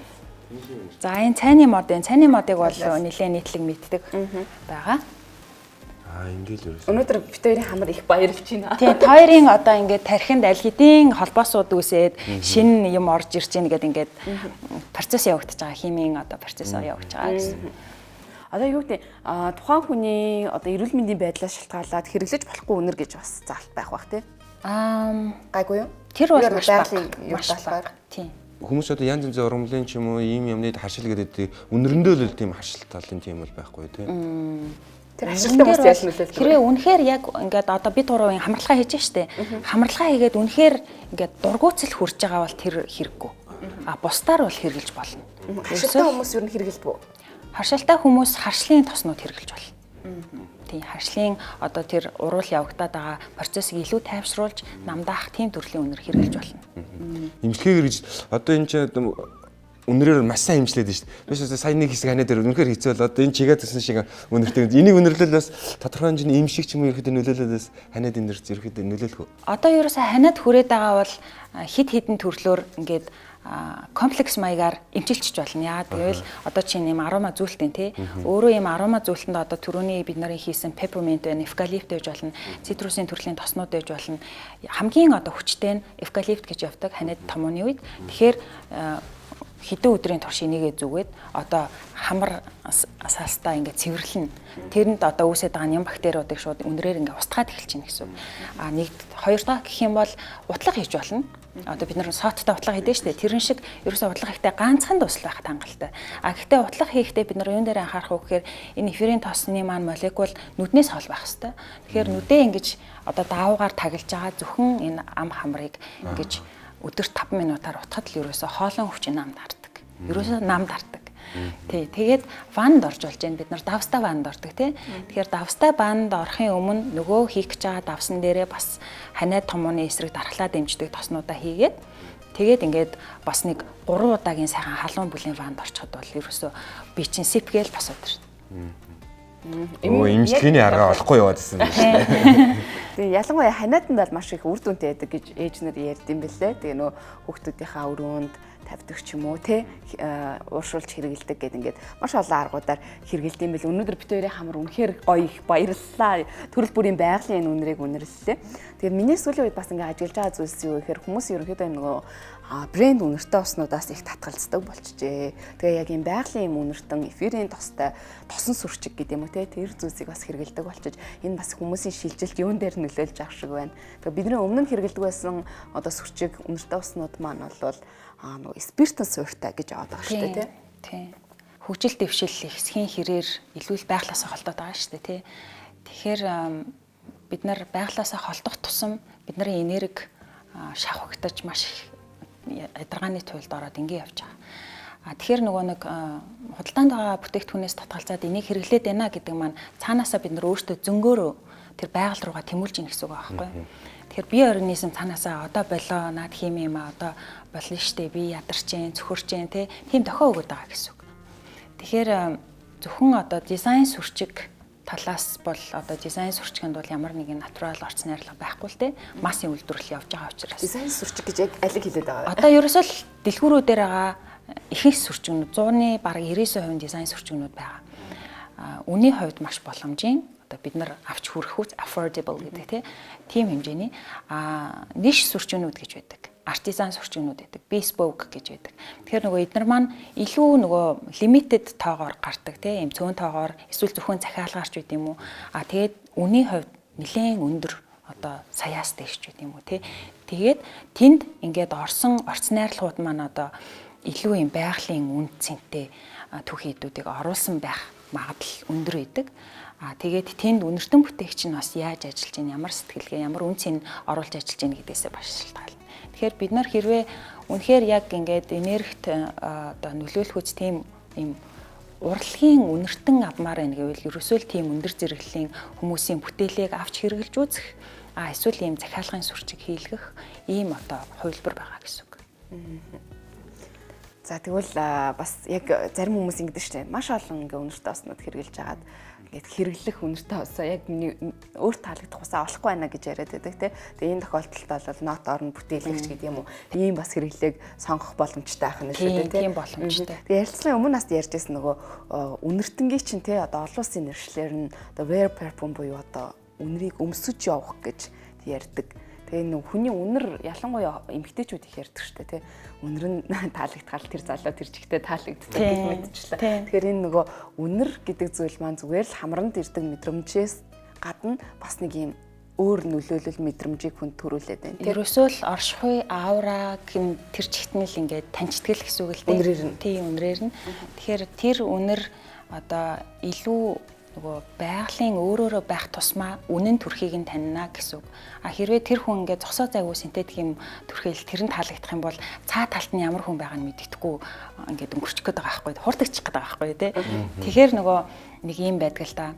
За энэ цайны модыг бол нэлээд нийтлэг мэддэг байгаа. Ингээл ерөөс. Өнөөдөр бид хоёрын хамар их баярлж байна. Тийм, хоёрын одоо ингээд тархинд аль хэдийн холбоосууд үүсээд шинэ юм орж ирж байна гэдэг ингээд процесс явагдаж байгаа. Химийн одоо процесс явагдаж байгаа гэсэн. Одоо юу гэдэг тухайн хүний одоо эрүүл мэндийн байдлаас шалтгаалаад хэрэглэж болохгүй үнэр гэж бас заалт байх бах тий. Гайгүй юу? Тэр бол маш бага. Тийм. Хүмүүс одоо янз янзын ургамлын ч юм уу ийм юмны харшил гэдэг үнэрэндөө л тийм харшил талын тийм бол байхгүй тий. Тэр ашигтай хүмүүс ял нөлөөлдөг. Хэрвээ үнэхээр яг ингээд одоо бид гурвын хамралгаа хийж штэ. Хамралгаа хийгээд үнэхээр ингээд дургуутсал хүрж байгаа бол тэр хэрэггүй. А бусдаар бол хэрэгжилж болно. Харшилтай хүмүүс юу н хэрэгжилдэг үү? Харшилтай хүмүүс харшлын тоснууд хэрэгжилж болно. Тийм харшлын одоо тэр уруул явагдаад байгаа процессыг илүү тайвшруулж намдаах тийм төрлийн үнэр хэрэгжилж болно. Эмчилгээгээр гэж одоо энэ ч үнрээр маш сайн хэмжлээд байна шүү дээ. Биш үү сая нэг хэсэг ханаа дээр үнэхээр хэцүү бол одоо энэ чигээ төсөн шиг үнэртэй. Энийг үнэрлэл бас тодорхой хэмжээний юм шиг ч юм уу ерөөхдөө нөлөөлөлөөс ханаад энэ дэр ерөөхдөө нөлөөлөх үү? Одоо ерөөсөө ханаад хүрээд байгаа бол хид хідэн төрлөөр ингээд комплекс маягаар эмчилчих болно. Яа гэвэл одоо чинь юм арома зүйлтэн тий. Өөрөө юм арома зүйлтэнд одоо түрүүний бид нарын хийсэн peppermint байна, eucalypt байж болно, цитрусын төрлийн тоснууд байж болно. Хамгийн одоо хүчтэй нь eucalypt гэж явдаг ханаад томооны үед. Тэгэхээр хэдэн өдрийн турш энийгээ зүгээд одоо хамар саастаа ингээд цэвэрлэн. Тэрэнд одоо үүсэж байгаа юм бактериудыг шууд үнрээр ингээд устгаад эхэлж байна гэсэн. Нэг хоёр дахь гэх юм бол утлаг хийж болно. Одоо бид нар соттой утлаг хийдэж штэ. Тэрэн шиг ерөөсөө утлаг хийхдээ ганцхан тусал байх хангалттай. Гэхдээ утлаг хийхдээ бид нар юун дээр анхаарах вэ гэхээр энэ эфирийн тосны маань молекул нүднээс хол байх хэвээр. Тэгэхээр нүдээ ингэж одоо даавуугаар таглаж байгаа зөвхөн энэ ам хамрыг ингэж өдөрт 5 минутаар утгад л ерөөсө хоолон өвчин намд хардаг. Ерөөсө намд хардаг. Тий, тэгээд ванд орж болж байна. Бид нар давстай ванд ордог тий. Тэгэхээр давстай ванд орохын өмнө нөгөө хийх гэж байгаа давсан дээрээ бас ханаад томооны эсрэг дархлаа дэмждэг тоснуудаа хийгээд тэгээд ингээд бас нэг 3 удаагийн сайхан халуун бүлийн ванд орчиход бол ерөөсө би чинь сипгээл бас өдөр. Имжлэгийн арга олохгүй яваад гэсэн юм байна. Тэгээ ялангуяа ханаатанд бол маш их үр дүнтэй байдаг гэж ээж нар ярьд юм бэлээ. Тэгээ нөө хүүхдүүдийнхаа өрөөнд тавьдаг ч юм уу те ууршуулж хэрэгэлдэг гэдэг ингээд маш олон аргуудаар хэрэгэлдэг юм бэл. Өнөөдөр бит хоёрын хамар үнэхээр гоё их баярлалаа. Төрөл бүрийн байгалийн энэ үнрийг үнэрлэлээ. Тэгээ миний сүүлийн үед бас ингээд ажиглаж байгаа зүйлс юу гэхээр хүмүүс ерөнхийдөө нөгөө брэнд үнэртэй уснуудаас их татгалздаг болчихжээ. Тэгээ яг юм байгалийн юм үнэртэн эфирийн тостой тосон сүрчиг гэдэг юм уу те тэр зүйлсийг бас хэрэгэлдэг болчих. Энэ бас хүмүүсийн шилжилт юун дээр нөлөөлж авах шиг байна. Тэгээ бидний өмнө нь хэрэгэлдэг байсан одоо сүрчиг үнэртэй уснууд маань бол нөгөө спиртэн суурьтай гэж аваад байгаа шүү дээ тий. Хөгжил дэвшил ихсхийн хэрээр илүү л байглаасаа холдоод байгаа шүү дээ тий. Тэгэхээр бид нар байглаасаа холдох тусам бидний энерги шавхагдаж маш их ядаргааны туйлд ороод ингэ явж байгаа. Тэгэхээр нөгөө нэг худалдаанд байгаа бүтээгдэхүүнээс татгалзаад энийг хэрэглээд байна гэдэг маань цаанаасаа бид нар өөртөө зөнгөөрөө тэр байгаль руугаа тэмүүлж ийн гэсэн үг байгаа байхгүй. Тэгэхээр бие организм цаанаасаа одоо болоо наад хийм юм одоо болно штэ би ядарч जैन цөхөрч जैन тийм дохио өгöd байгаа гэсэн үг. Тэгэхээр зөвхөн одоо дизайн сүрчиг талаас бол одоо дизайн сүрчгэнд бол ямар нэгэн натурал орц найрлага байхгүй л те массын үйлдвэрлэл явж байгаа учраас дизайн сүрчиг гэж яг алиг хэлээд байгаа. Одоо ерөөсөө л дэлгүүрүүдээр байгаа ихэнх сүрчгнүүд 100-ны бараг 99% дизайн сүрчгнүүд байгаа. Үнийн хувьд маш боломжийн одоо бид нар авч хүрэх үз affordable гэдэг тийм хэмжээний ниш сүрчгнүүд гэж байдаг. Артизан сүрчгнүүд байдаг. Bespoke гэж байдаг. Тэгэхээр нөгөө эднэр маань илүү нөгөө limited тоогоор гардаг тийм цөөн тоогоор эсвэл зөвхөн захиалгаарч байд юм уу. Тэгээд үнийн хувьд нэлээд өндөр одоо саяас дэвшч байд юм уу тий. Тэгээд тэнд ингээд орсон орц найрлагууд маань одоо илүү юм байгалийн үн цэнтэй түүхийдүүдийг оруулсан байх магадлал өндөр байдаг. Тэгээд тэнд үнэртэн бүтээгч нь бас яаж ажиллаж байна, ямар сэтгэлгээ, ямар үн цэн оруулж ажиллаж байна гэдгээсээ маш шалтгаална. Тэгэхээр бид нар хэрвээ үнэхээр яг ингээд энергит одоо нөлөөлөх үз тийм юм урлагийн үнэртэн авмаар байна гэвэл ерөөсөө л тийм өндөр зэрэглэлийн хүмүүсийн бүтээлийг авч хэрэгжилж үзэх эсвэл ийм захиалгын сүрчиг хийлгэх ийм одоо хувилбар байгаа гэсэн үг. За тэгвэл бас яг зарим хүмүүс ингэдэж штэ маш олон ингээ үнэртэй оснууд хэрэгжилж агаад ингээд хэрэглэх үнэртэй осоо яг өөр таалагдах усаа олохгүй байна гэж яриад байдаг тий. Тэгээ энэ тохиолдолд бол нот орн бүтээлэгч гэдэг юм уу. Ийм бас хэрэглээг сонгох боломжтой байх нь шүү дээ тий. Тийм боломжтой. Тэгээ ярилцлагын өмнө нас ярьжсэн нөгөө үнэртэнгийн чинь тий одоо олон улсын нэршлэр нь одоо wear perfume буюу одоо үнэрийг өмсөж явах гэж ярьдаг. Тэгээ нэг хүний үнэр ялангуяа эмэгтэйчүүд их ярьдаг шүү дээ тий. Үнэр нь таалагдхал тэр залуу тэр чигтээ таалагддаг гэж мэдчихлээ. Тэгэхээр энэ нөгөө үнэр гэдэг зүйл маань зүгээр л хамранд ирдэг мэдрэмжээс гадна бас нэг юм өөр нөлөөлөл мэдрэмжийг хүнд төрүүлээд байна тий. Ерөөсөө л оршихуй аура гэн тэр чигтнэл ингээд таньчтгэл гэсэн үг л дээ. Тийм үнрээр нь. Тэгэхээр тэр үнэр одоо илүү нөгөө байгалийн өөрөөрөө байх тусмаа үнэн төрхийг нь танина гэсэн үг. Хэрвээ тэр хүн ингээд зогсоо зайгүй синтетик юм төрхөөл тэр нь таалагдах юм бол цаа талд нь ямар хүн байгааг нь мэддэхгүй ингээд өнгөрчих гээд байгаа байхгүй хурдчих гээд байгаа байхгүй тий. Тэгэхээр нөгөө нэг юм байдаг л да.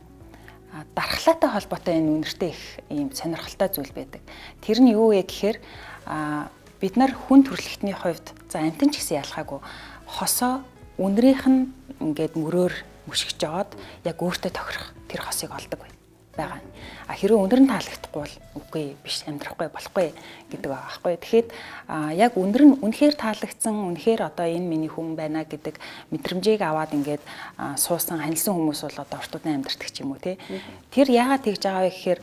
Дархлаатай холбоотой энэ үнэртэй их ийм сонирхолтой зүйл байдаг. Тэр нь юу вэ гэхээр бид нар хүн төрөлхтний хувьд за амтэн ч гэсэн ялгаагүй хосоо үнэрийнх нь ингээд мөрөөр мөшгөж жоод яг өөртөө тохирох тэр хосыг олдог байгаа. Хэрвээ өндөр нь таалагдахгүй бол үгүй биш амьдрахгүй болохгүй гэдэг байгаа байхгүй. Тэгэхэд яг өндөр нь үнэхээр таалагдсан, үнэхээр одоо энэ миний хүн байна гэдэг мэдрэмжийг аваад ингээд суусан, ханилсан хүмүүс бол одоо ортодын амьдрдаг ч юм уу те. Тэр яагаад тэгж байгаа вэ гэхээр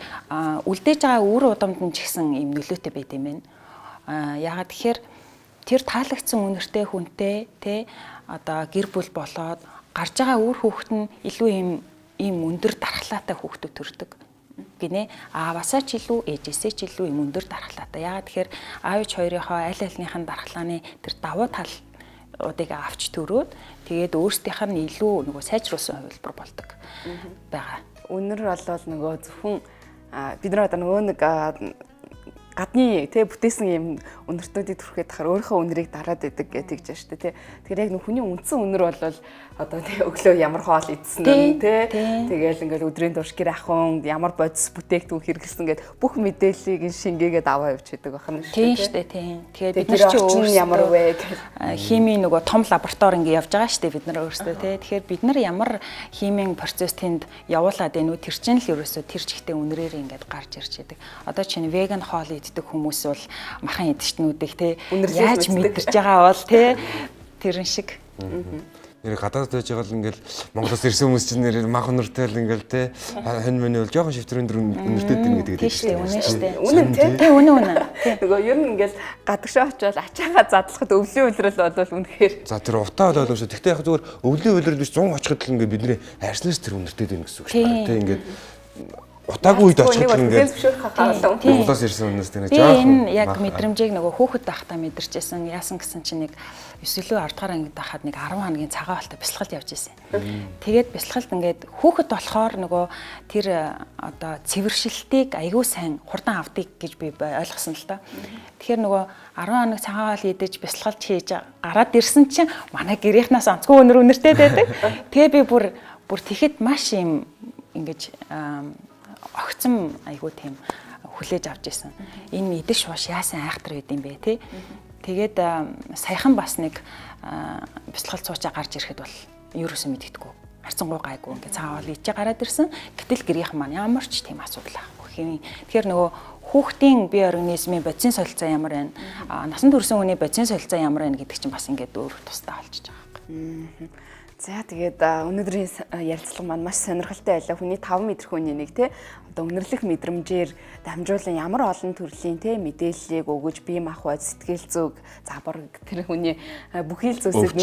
үлдээж байгаа үр удамд нь ч гэсэн юм нөлөөтэй байд юм байна. Яагаад тэгэхээр тэр таалагдсан үнэртэй хүнтэй те одоо гэр бүл болоод гарч байгаа үр хүүхэд нь илүү ийм өндөр дархлаатай хүүхдүүд төрдөг гинэ. Аавасаа ч илүү, ээжээсээ ч илүү ийм өндөр дархлаатай. Яагаад тэгэхээр аав ээж хоёрынхоо аль альнийхэн дархлааны тэр давуу талуудыг авч төрөөд тэгээд өөрсдийнх нь илүү нөгөө сайжруулсан хувилбар болдог байгаа. Үнэр болвол нөгөө зөвхөн бид нар одоо нөгөө нэг гадны тий бүтээсэн юм үнэртнүүдийг түрхээд тахаар өөрийнхөө үнэрийг дараад идэг гэж тэгж штэ тий. Тэгэхээр яг нэг хүний үндсэн үнэр болвол одоо тий өглөө ямар хоол идсэн нь тий. Тэгээл ингээл өдрийн турш гэр ахын ямар бодис бүтээгдэхүүн хэрэглэсэн гэд бүх мэдээллийг шингээгээд аваа явчихдаг байна шүү дээ. Тийм штэ тий. Тэгээд бид нар ч өөрөө ямар вэ гэх химийн нөгөө том лаборатори ингээ явж байгаа штэ бид нар өөрсдөө тий. Тэгэхээр бид нар ямар химийн процесс тэнд явуулаад байна уу тэр чинь л ерөөсөө тэр чигтээ үнрээр ингээд гарч ирж байдаг. Одоо чинь веган хоол иддэг хүмүүс бол махан эдчтнүүдийг те яаж мэдэрч байгаа бол те тэрэн шиг. Нэр гадаад байж байгаа л ингээл Монголоос ирсэн хүмүүс чинь нэр мах өнөртэй л ингээл те хонь мөний бол жоохон шивтрэн өнөртэй дэн гэдэг тийм шүү дээ. Үнэн шүү дээ. Үнэн те. Тий үнэн. Нөгөө ер нь ингээл гадагшаа очивол ачаагаа задлахад өвлийн үйлрэл болвол үнэхээр. За тэр утаа бол шүү. Тэгтээ яг зүгээр өвлийн үйлрэл биш 100 очиход л ингээд бидний хайрснаас тэр өнөртэй дэн гэсэн үг шүү дээ. Те ингээд утаагүй үед очих юм ингээд Монголоос ирсэн хүнээс тийм жоохон энэ яг мэдрэмжийг нөгөө хүүхэд байхдаа мэдэрчээсэн. Яасан гэсэн чинь нэг 9 10 дугаар ангид байхад нэг 10 хоногийн цагаан болтой бясалгалд явж ирсэн. Тэгээд бясалгалд ингээд хүүхэд болохоор нөгөө тэр одоо цэвэршилтийг аягүй сайн хурдан авдгийг гэж би ойлгосон л та. Тэгэхээр нөгөө 10 хоног цагаан бол идэж бясалгалд хийж гараад ирсэн чинь манай гэрийнхнээс онцгой үнэртэй байдаг. Тэгээ би бүр тэгэхэд маш юм ингэж огцом айгуу тийм хүлээж авч ирсэн. Энэ идэж шууш яасан айхтар байд юм бэ те. Тэгээд саяхан бас нэг бясалгал цуучаа гарч ирэхэд бол ерөөсөө мэддэггүй. Харцангуй гайгүй ингээд цаавал ичээ гараад ирсэн. Гэтэл гэрийнхэн маань ямар ч тийм асуудал байхгүй. Тэгэхээр нөгөө хүүхдийн бие организмын бодисын солилцоо ямар байна? Насанд хүрсэн хүний бодисын солилцоо ямар байна гэдэг чинь бас ингээд өөр тусдаа олчиж байгаа юм. За тэгээд өнөөдрийн ярилцлага маань маш сонирхолтой байлаа. Хүний 5 мэдрэх хүний нэг те одоо үнэрлэх мэдрэмжээр дамжуулан ямар олон төрлийн те мэдээллийг өгөж бие махбод сэтгэл зүг забар тэр хүний бүхий л зүйлсийг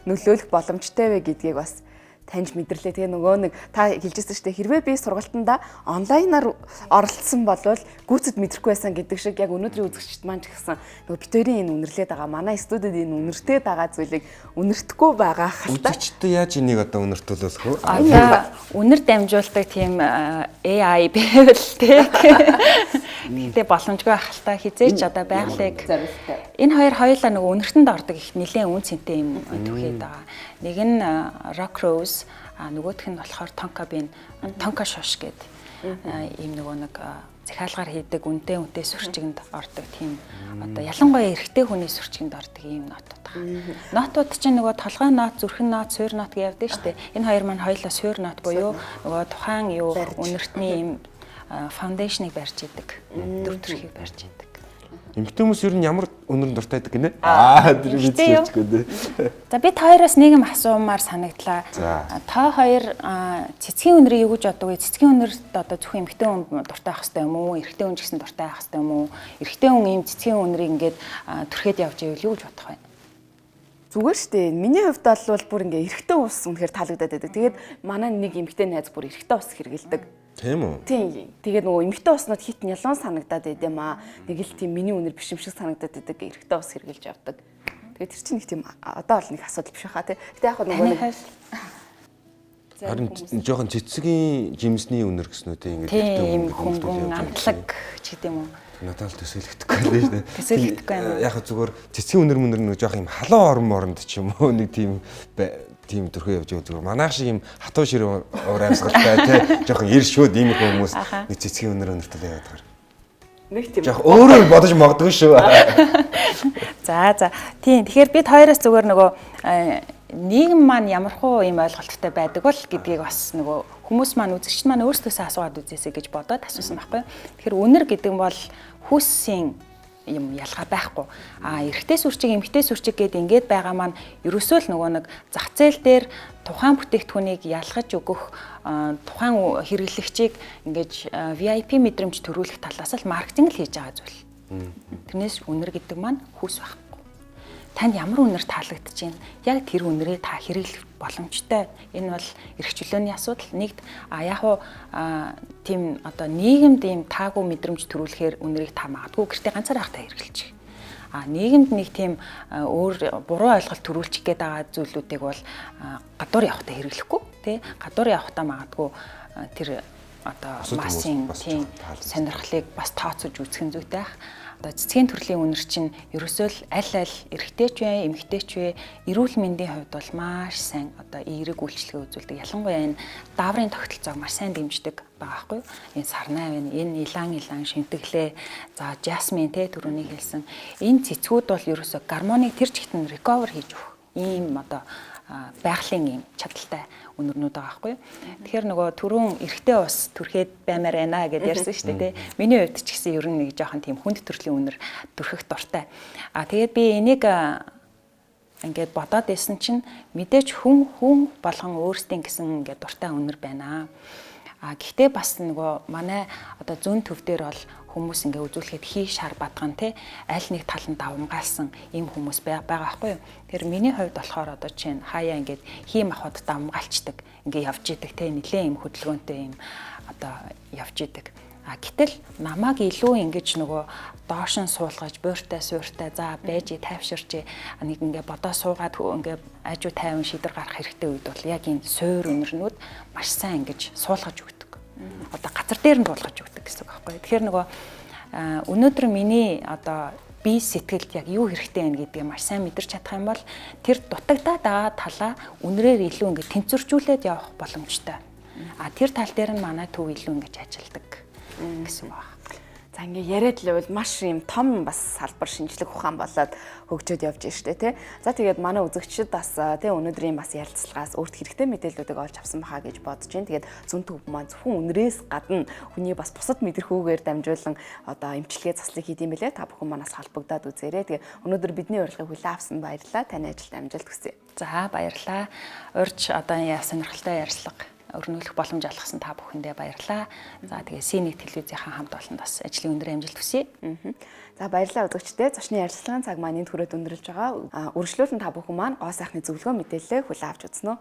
нөлөөлөх боломжтой вэ гэдгийг бас таньж мэдэрлээ. Тэгээ нөгөө нэг та хэлжсэн шүү дээ хэрвээ би сургалтандаа онлайнаар оролцсон болвол гүйцэд мэдрэхгүй байсан гэдэг шиг яг өнөөдрийн үзэгчд маань ч гэсэн нөгөө битэрийн энэ үнэрлээд байгаа манай студид энэ үнэртэй байгаа зүйлийг үнэртэхгүй байгаа хальтаа. Үзэгчдээ яаж энийг одоо үнэртүүлэх вэ? Үнэр дамжуулдаг тийм AI байвал тий. Тэгтээ боломжгүй хальтаа хизээч одоо байгалыг энэ хоёулаа нөгөө үнэртэнд ордог их нэлээд үн цэнтэй юм түүхэд байгаа. Нэг нь Rock Rose нөгөөх нь болохоор Tonka Shosh гэдэг ийм нөгөө нэг захиалгаар хийдэг үнтэй сүрчигэнд ордог тийм одоо ялангуяа эрэгтэй хүний сүрчигэнд ордог ийм нотууд байна. Нотууд чинь нөгөө толгой нот, зүрхэн нот, суурь нот гэж явдаг шүү дээ. Энэ хоёр маань хоёулаа суурь нот буюу нөгөө тухайн юу үнэртний ийм фаундейшнийг барьж идэг. Дөр төрхийг барьж идэг. Эмэгтэй хүмүүс ер нь ямар үнэр дуртай байдаг гинэ? Тэр мэдчихгүй дээ. За би та хоёроос нэг юм асуумаар санагдлаа. Та хоёр цэцгийн үнэрийг юу гэж боддог вэ? Цэцгийн үнэрт одоо зөвхөн эмэгтэй хүн дуртай байх хэрэгтэй юм уу? Эрэгтэй хүн ч гэсэн дуртай байх хэрэгтэй юм уу? Эрэгтэй хүн ийм цэцгийн үнэрийг ингээд түрхээд явж ивэл юу гэж бодох вэ? Зүгээр шүү дээ. Миний хувьд бол бүр ингээ эрэгтэй ус үнэхээр таалагдаад байдаг. Тэгээд манай нэг эмэгтэй найз бүр эрэгтэй ус хэрэгэлдэг. Тийм үү? Тийм. Тэгээд нөгөө эмэгтэй уснууд хит нялуун санагдаад байдэм аа. Нэг л тийм миний үнэр биш юм шиг санагдаад байдаг эрэгтэй ус хэрэгжилж явдаг. Тэгээд тэр чинь нэг тийм одоо бол нэг асуудал биш хаа тий. Гэтэ яг нөгөө нэг харин жоохон цэцгийн жимсний үнэр гэснүүтэй ингээд тийм хөнгөн амтлаг ч гэдэм үү. Надад л төсөөлөгдөхгүй л дээ. Төсөөлөгдөхгүй байна. Яг зүгээр цэцгийн үнэр нэг жоохон юм халуун оронд ч юм уу нэг тийм төрхөө явж байгаа зүгээр манайх шиг юм хатуу шир уур амьсгалтай тий жоохон ир шүүд ийм хүмүүс нэг цэцгийн үнэр өнөртөл яваад байгаа. Нэг тийм. Яг өөрөө бодож магадгүй шүү. За. Тийм. Тэгэхээр бид хоёроос зүгээр нөгөө нийгэм маань ямархуу ийм ойлголттой байдаг бол гэдгийг бас нөгөө хүмүүс маань үзэгчд маань өөрсдөөсөө асууад үзээсэй гэж бодоод асуусан байхгүй. Тэгэхээр үнэр гэдэг нь бол хүүсийн юм ялгаа байхгүй. Эрэгтэй сүрчиг, эмэгтэй сүрчиг гэдээ ингээд байгаа маань ерөөсөө л нөгөө нэг зах зээл дээр тухайн бүтээгдэхүүнийг ялгаж өгөх тухайн хэрэглэгчийг ингэж VIP мэдрэмж төрүүлэх талаас л маркетинг л хийж байгаа зүйл. Тэрнээс үнэр гэдэг маань хүүс байхгүй. Танд ямар үнэр таалагдж байна? Яг тэр үнэрээ та хэрэглэх боломжтой. Энэ бол эрх чөлөөний асуудал. Нэгд яг уу тийм одоо нийгэмд ийм таагүй мэдрэмж төрүүлэхээр үнэрийг та магадгүй гэртээ ганцаар байхдаа хэрэглэж. Нийгэмд нэг тийм өөр буруу ойлголт төрүүлчих гээд байгаа зүйлүүдийг бол гадуур явахдаа хэрэглэхгүй тий. Гадуур явахдаа магадгүй тэр одоо массын тийм сонирхлыг бас тооцож үзэх нь зүйтэй байх. Одоо цэцгийн төрлийн үнэр чинь ерөөсөө л аль эрэгтэй ч вэ, эмэгтэй ч вэ, эрүүл мэндийн хувьд бол маш сайн одоо эерэг үйлчлэгээ үзүүлдэг. Ялангуяа энэ дааврын тогтолцоог маш сайн дэмждэг байгаа байхгүй юу? Энэ сарнай байна, энэ илаан шинтгэлээ, за жасмин те түрүүний хэлсэн. Энэ цэцгүүд бол ерөөсөө гормоныг тэр чигтэн recover хийж өгөх ийм одоо байгалийн юм чадaltaй үнэрнүүд байгаа байхгүй юу. Тэгэхээр нөгөө түрүүн эрэгтэй ус түрхээд баймаар байна гэдээ ярьсан шүү дээ. Миний хувьд ч гэсэн ер нь нэг жоохон тийм хүнд төрлийн үнэр төрхөх дуртай. Тэгээд би энийг ингээд бодоод байсан чинь мэдээж хүн болгон өөрсдийн гэсэн ингээд дуртай үнэр байна. Гэхдээ бас нөгөө манай одоо зүүн төв дээр бол хүмүүс ингээ үзүүлэхэд хий шар бадган те аль нэг таланд давмгаалсан ийм хүмүүс байгаа байхгүй юу. Тэр миний хувьд болохоор одоо чинь хаяа ингээд хий махад давмгаалцдаг ингээ явж идэг те нэлээ ийм хөдөлгөөнтэй ийм одоо явж идэг. Гэтэл намайг илүү ингэж нөгөө доош нь суулгаж буйртай суйртай за байж тайвширч нэг ингээ бодоо суугаад ингээ ажуу тайван шийдвэр гаргах хэрэгтэй үед бол яг энэ суур үнэрнүүд маш сайн ингэж суулгаж өгдөг. Одоо газар дээр нь дуулгаж өгдөг гэсэн үг байхгүй. Тэгэхээр нөгөө өнөөдөр миний одоо бие сэтгэлд яг юу хэрэгтэй байна гэдгийг маш сайн мэдэрч чадах юм бол тэр дутагдаад байгаа талаа үнрээр илүү ингээ тэнцвэржүүлээд явах боломжтой. Тэр тал дээр нь манай төв илүү ингэж ажилдаг гэсэн үг байна. За ингээ яриад л бол маш юм том бас салбар шинжлэх ухаан болоод хөгжөөд явж штэ тий. За тэгээд манай үзэгчид бас тий өнөөдрийн бас ярилцлагаас өөрт хэрэгтэй мэдээллүүдийг олж авсан баха гэж бодож байна. Тэгээд зүүн төв маань зөвхөн үнрээс гадна хүний бас бусад мэдрэхүүгээр дамжуулан одоо эмчилгээ заслыг хийдэм билээ. Та бүхэн манаас холбогдоод үзээрэй. Тэгээд өнөөдөр бидний урилгыг хүлээн авсан баярлалаа. Таны ажилд амжилт хүсье. За баярлалаа. Урьж одоо сонирхолтой ярилцлага өрнүүлэх боломж олгосон та бүхэндээ баярлалаа. За тэгээ C1 телевизийнхаа хамт олонд бас ажлын өндөр амжилт хүсье. За баярлалаа үзэгчдээ. Зочны ярилцлагын цаг маань энд хүрээд өндөрлж байгаа. Үргэлжлүүлэн та бүхэн маань гоо сайхны зөвлөгөө мэдээлэл хүлээн авч үзнэ.